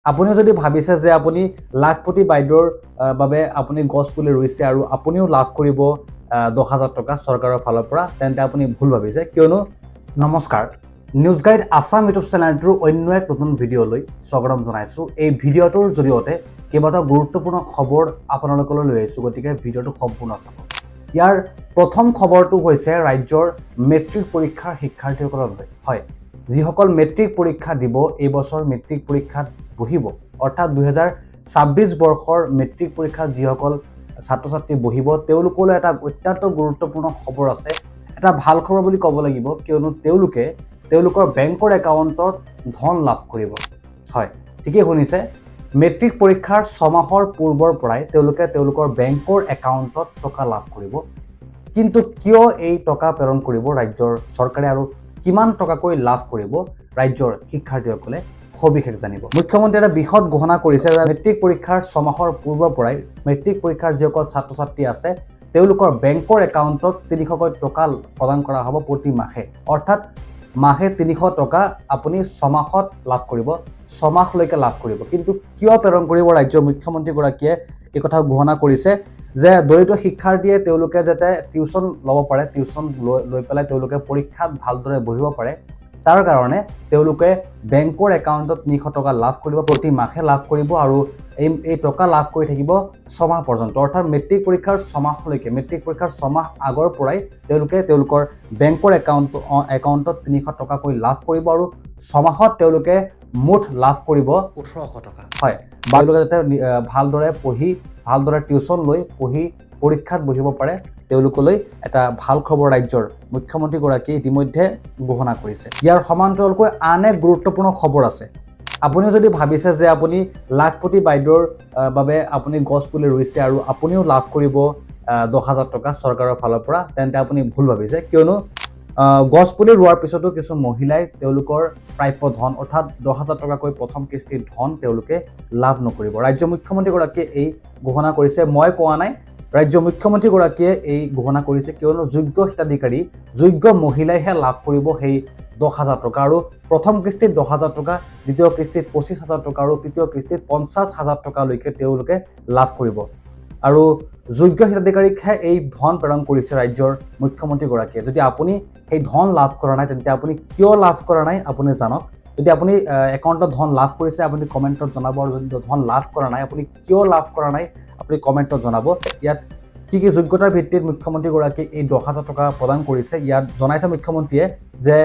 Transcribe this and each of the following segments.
আপুনিও যদি ভাবিছে যে আপুনি লাখপতি বাইদেউৰ বাবে আপুনি গছ পুলি ৰুইছে আৰু আপুনিও লাভ কৰিব 10,000 টকা চৰকাৰৰ ফালৰ পৰা তেন্তে আপুনি ভুল ভাবিছে কিয়নো নমস্কাৰ নিউজ গাইড আসাম ইউটিউব চেনেলটোৰ অন্য এক নতুন ভিডিঅ'লৈ স্বাগতম জনাইছো এই ভিডিঅ'টোৰ জৰিয়তে কেইবাটাও গুৰুত্বপূৰ্ণ খবৰ আপোনালোকলৈ লৈ আহিছো গতিকে ভিডিঅ'টো সম্পূৰ্ণ চাব ইয়াৰ প্ৰথম খবৰটো হৈছে ৰাজ্যৰ মেট্ৰিক পৰীক্ষাৰ শিক্ষাৰ্থীসকলৰ বাবে হয় যিসকল মেট্ৰিক পৰীক্ষা দিব এই বছৰ মেট্ৰিক পৰীক্ষাত বহিব অৰ্থাৎ 2026 বৰ্ষৰ মেট্ৰিক পৰীক্ষাত যিসকল ছাত্ৰ ছাত্ৰী বহিব তেওঁলোকলৈ এটা অত্যন্ত গুৰুত্বপূৰ্ণ খবৰ আছে এটা ভাল খবৰ বুলি ক'ব লাগিব কিয়নো তেওঁলোকৰ বেংকৰ একাউণ্টত ধন লাভ কৰিব হয় ঠিকই শুনিছে মেট্ৰিক পৰীক্ষাৰ 6 মাহৰ পূৰ্বৰ পৰাই তেওঁলোকৰ বেংকৰ একাউণ্টত টকা লাভ কৰিব কিন্তু কিয় এই টকা প্ৰেৰণ কৰিব ৰাজ্যৰ চৰকাৰে আৰু কিমান টকাকৈ লাভ কৰিব ৰাজ্যৰ শিক্ষাৰ্থীসকলে সবিশেষ জানিব মুখ্যমন্ত্ৰীয়ে এটা বিশদ ঘোষণা কৰিছে যে মেট্ৰিক পৰীক্ষাৰ 6 মাহৰ পূৰ্বৰ পৰাই মেট্ৰিক পৰীক্ষাৰ যিসকল ছাত্ৰ ছাত্ৰী আছে তেওঁলোকৰ বেংকৰ একাউণ্টত 300 টকা প্ৰদান কৰা হ'ব প্ৰতি মাহে অৰ্থাৎ মাহে 300 টকা আপুনি 6 মাহত লাভ কৰিব 6 মাহলৈকে লাভ কৰিব কিন্তু কিয় প্ৰেৰণ কৰিব ৰাজ্যৰ মুখ্যমন্ত্ৰী গৰাকীয়ে এই কথা ঘোষণা কৰিছে যে দৰিদ্ৰ শিক্ষাৰ্থীয়ে তেওঁলোকে যাতে টিউচন ল'ব পাৰে টিউচন লৈ পেলাই তেওঁলোকে পৰীক্ষাত ভালদৰে বহিব পাৰে তাৰ কাৰণে তেওঁলোকে বেংকৰ একাউণ্টত 300 টকা লাভ কৰিব প্ৰতি মাহে লাভ কৰিব আৰু এই টকা লাভ কৰি থাকিব 6 মাহ পৰ্যন্ত অৰ্থাৎ মেট্ৰিক পৰীক্ষাৰ 6 মাহলৈকে মেট্ৰিক পৰীক্ষাৰ 6 মাহ আগৰ পৰাই তেওঁলোকৰ বেংকৰ একাউণ্টত 300 টকাকৈ লাভ কৰিব আৰু 6 মাহত তেওঁলোকে মুঠ লাভ কৰিব 1800 টকা হয় তেওঁলোকে যাতে ভালদৰে পঢ়ি ভালদৰে টিউচন লৈ পঢ়ি পৰীক্ষাত বহিব পাৰে তেওঁলোকলৈ এটা ভাল খবৰ ৰাজ্যৰ মুখ্যমন্ত্ৰী গৰাকী ইতিমধ্যে ঘোষণা কৰিছে ইয়াৰ সমান্তৰালকৈ আন এক গুৰুত্বপূৰ্ণ খবৰ আছে আপুনিও যদি ভাবিছে যে আপুনি লাখপতি বাইদেউৰ বাবে আপুনি গছ পুলি ৰুইছে আৰু আপুনিও লাভ কৰিব 10,000 টকা চৰকাৰৰ ফালৰ পৰা তেন্তে আপুনি ভুল ভাবিছে কিয়নো গছ পুলি ৰোৱাৰ পিছতো কিছু মহিলাই তেওঁলোকৰ প্ৰাপ্য ধন অৰ্থাৎ 10,000 টকাকৈ প্ৰথম কিস্তিৰ ধন তেওঁলোকে লাভ নকৰিব ৰাজ্য মুখ্যমন্ত্ৰী গৰাকীয়ে এই ঘোষণা কৰিছে মই কোৱা নাই ৰাজ্য মুখ্যমন্ত্ৰী গৰাকীয়ে এই ঘোষণা কৰিছে কিয়নো যোগ্য হিতাধিকাৰী যোগ্য মহিলাইহে লাভ কৰিব সেই 10,000 টকা আৰু প্ৰথম কিস্তিত 10,000 টকা দ্বিতীয় কিস্তিত 25,000 টকা আৰু তৃতীয় কিস্তিত 50,000 টকালৈকে তেওঁলোকে লাভ কৰিব আৰু যোগ্য হিতাধিকাৰীকহে এই ধন প্ৰেৰণ কৰিছে ৰাজ্যৰ মুখ্যমন্ত্ৰী গৰাকীয়ে যদি আপুনি এই ধন লাভ কৰা নাই তেন্তে আপুনি কিয় লাভ কৰা নাই আপুনি জানক যদি আপুনি একাউণ্টত ধন লাভ কৰিছে আপুনি কমেণ্টত জনাব আৰু যদি ধন লাভ কৰা নাই আপুনি কিয় লাভ কৰা নাই আপুনি কমেণ্টত জনাব ইয়াত কি যোগ্যতাৰ ভিত্তিত মুখ্যমন্ত্ৰী গৰাকী এই 10,000 টকা প্ৰদান কৰিছে ইয়াত জনাইছে মুখ্যমন্ত্ৰীয়ে যে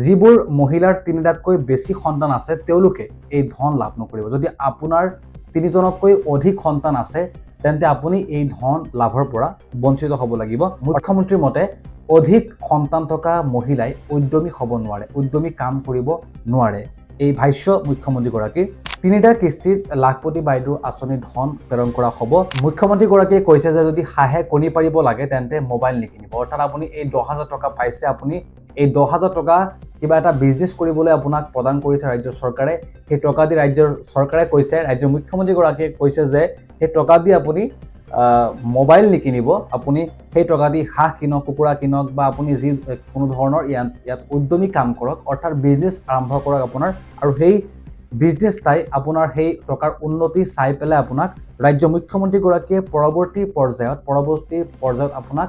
যিবোৰ মহিলাৰ 3টাতকৈ বেছি সন্তান আছে তেওঁলোকে এই ধন লাভ নকৰিব যদি আপোনাৰ 3জনতকৈ অধিক সন্তান আছে তেন্তে আপুনি এই ধন লাভৰ পৰা বঞ্চিত হ'ব লাগিব মুখ্যমন্ত্ৰীৰ মতে অধিক সন্তান থকা মহিলাই উদ্যমী হ'ব নোৱাৰে উদ্যমী কাম কৰিব নোৱাৰে এই ভাষ্য মুখ্যমন্ত্ৰী গৰাকীৰ 3টা কিস্তিত লাখপতি বাইদেউ আঁচনি ধন প্ৰেৰণ কৰা হ'ব মুখ্যমন্ত্ৰী গৰাকীয়ে কৈছে যে যদি হাঁহে কণী পাৰিব লাগে তেন্তে মোবাইল নিকিনিব অৰ্থাৎ আপুনি এই 10,000 টকা পাইছে আপুনি এই 10,000 টকা কিবা এটা বিজনেছ কৰিবলৈ আপোনাক প্ৰদান কৰিছে ৰাজ্য চৰকাৰে সেই টকা দি ৰাজ্যৰ চৰকাৰে কৈছে ৰাজ্য মুখ্যমন্ত্ৰী গৰাকীয়ে কৈছে যে সেই টকা দি আপুনি মোবাইল নিকিনিব আপুনি সেই টকা দি হাঁহ কিনক কুকুৰা কিনক বা আপুনি যি কোনো ধৰণৰ ইয়াত উদ্যমী কাম কৰক অৰ্থাৎ বিজনেছ আৰম্ভ কৰক আপোনাৰ আৰু সেই বিজনেছ চাই আপোনাৰ সেই টকাৰ উন্নতি চাই পেলাই আপোনাক ৰাজ্য মুখ্যমন্ত্ৰী গৰাকীয়ে পৰৱৰ্তী পৰ্যায়ত আপোনাক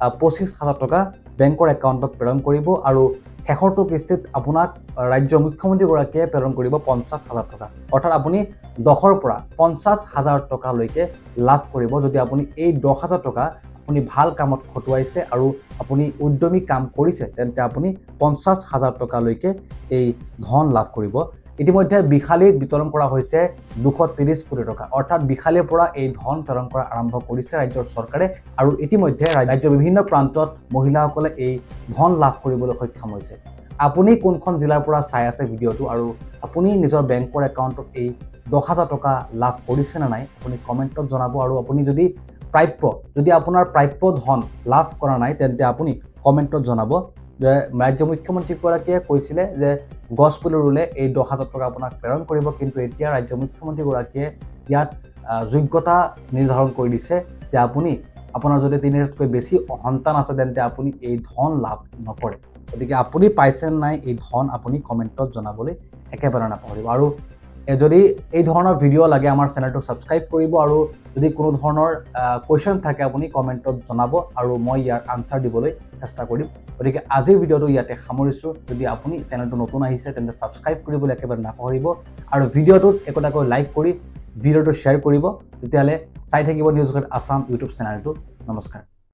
25,000 টকা বেংকৰ একাউণ্টত প্ৰেৰণ কৰিব আৰু শেষৰটো কিস্তিত আপোনাক ৰাজ্য মুখ্যমন্ত্ৰী গৰাকীয়ে প্ৰেৰণ কৰিব 50,000 টকা অৰ্থাৎ আপুনি 10ৰ পৰা 50,000 টকালৈকে লাভ কৰিব যদি আপুনি এই 10,000 টকা আপুনি ভাল কামত খটুৱাইছে আৰু আপুনি উদ্যমী কাম কৰিছে তেন্তে আপুনি 50,000 টকালৈকে এই ধন লাভ কৰিব ইতিমধ্যে বিখালীত বিতৰণ কৰা হৈছে 230 কোটি টকা অৰ্থাৎ বিখালীৰ পৰা এই ধন প্ৰেৰণ কৰা আৰম্ভ কৰিছে ৰাজ্যৰ চৰকাৰে আৰু ইতিমধ্যে ৰাজ্যৰ বিভিন্ন প্ৰান্তত মহিলাসকলে এই ধন লাভ কৰিবলৈ সক্ষম হৈছে আপুনি কোনখন জিলাৰ পৰা চাই আছে ভিডিঅ'টো আৰু আপুনি নিজৰ বেংকৰ একাউণ্টত এই 10,000 টকা লাভ কৰিছে নে নাই আপুনি কমেণ্টত জনাব আৰু আপুনি যদি আপোনাৰ প্ৰাপ্য ধন লাভ কৰা নাই তেন্তে আপুনি কমেণ্টত জনাব যে ৰাজ্য মুখ্যমন্ত্ৰী গৰাকীয়ে কৈছিলে যে গছ পুলি ৰুলে এই 10,000 টকা আপোনাক প্ৰেৰণ কৰিব কিন্তু এতিয়া ৰাজ্য মুখ্যমন্ত্ৰী গৰাকীয়ে ইয়াত যোগ্যতা নিৰ্ধাৰণ কৰি দিছে যে আপুনি আপোনাৰ যদি 3টাতকৈ বেছি সন্তান আছে তেন্তে আপুনি এই ধন লাভ নকৰে গতিকে আপুনি পাইছে নাই এই ধন আপুনি কমেণ্টত জনাবলৈ একেবাৰে নাপাহৰিব আৰু যদি এই ধৰণৰ ভিডিঅ' লাগে আমাৰ চেনেলটো ছাবস্ক্ৰাইব কৰিব আৰু যদি কোনো ধৰণৰ কোৱেশ্যন থাকে আপুনি কমেণ্টত জনাব আৰু মই ইয়াৰ আনসাৰ দিবলৈ চেষ্টা কৰিম গতিকে আজিৰ ভিডিঅ'টো ইয়াতে সামৰিছোঁ যদি আপুনি চেনেলটো নতুন আহিছে তেন্তে ছাবস্ক্ৰাইব কৰিবলৈ একেবাৰে নাপাহৰিব আৰু ভিডিঅ'টোত একোটাকৈ লাইক কৰি ভিডিঅ'টো শ্বেয়াৰ কৰিব তেতিয়াহ'লে চাই থাকিব নিউজ গাইড আছাম ইউটিউব চেনেলটো নমস্কাৰ